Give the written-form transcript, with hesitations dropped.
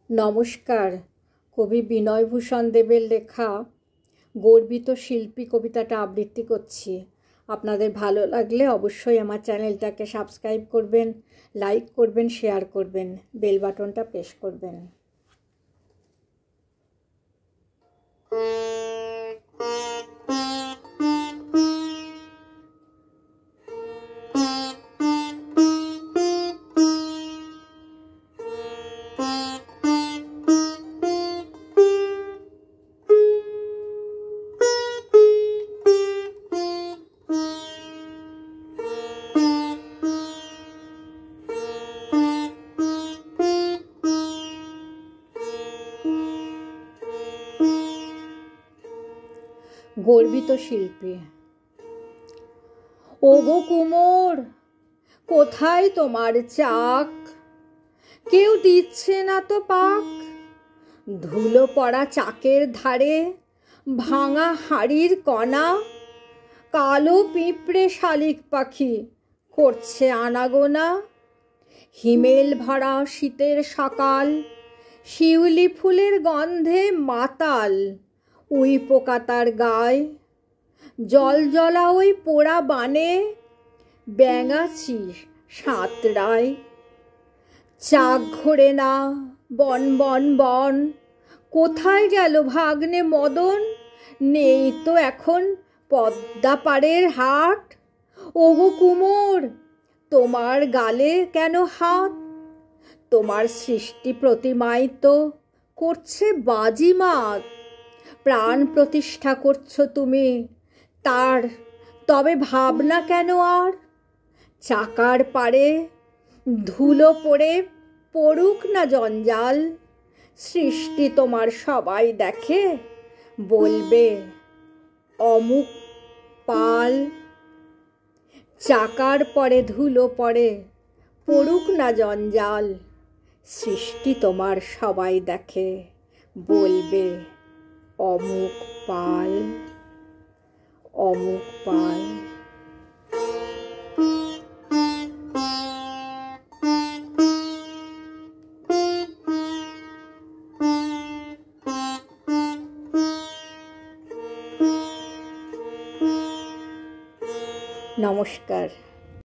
নমস্কার। কবি বিনয়ভূষণ দেবের লেখা গর্বিত শিল্পী কবিতাটা আবৃত্তি করছি। আপনাদের ভালো লাগলে অবশ্যই আমার চ্যানেলটাকে সাবস্ক্রাইব করবেন, লাইক করবেন, শেয়ার করবেন, বেল বাটনটা প্রেস করবেন। গর্বিত শিল্পী। ওগো কুমোর, কোথায় তোমার চাক? কেউ দিচ্ছে না তো পাক। ধুলো পড়া চাকের ধারে ভাঙা হাড়ির কণা, কালো পিঁপড়ে শালিক পাখি করছে আনাগোনা। হিমেল ভরা শীতের সকাল, শিউলি ফুলের গন্ধে মাতাল উই পোকা তার গায়। জল জলা ওই পোড়া বানে ব্যাঙাচি সাঁতরায়। চাক ঘোরে না বন বন বন, কোথায় গেল ভাগ্নে মদন? নেই তো এখন পদ্মা পাড়ের হাট। ওগো কুমোর, তোমার গালে কেন হাত? তোমার সৃষ্টি প্রতিমাই তো করছে বাজিমাত। প্রাণ প্রতিষ্ঠা করছো তুমি তার, তবে ভাবনা কেন আর? চাকার পাড়ে ধুলো পড়ে পড়ুক না জঞ্জাল। সৃষ্টি তোমার সবাই দেখে বলবে অমুক পাল। চাকার পরে ধুলো পড়ে পড়ুক না জঞ্জাল। সৃষ্টি তোমার সবাই দেখে বলবে অমুক পাল, অমুক পাল। নমস্কার।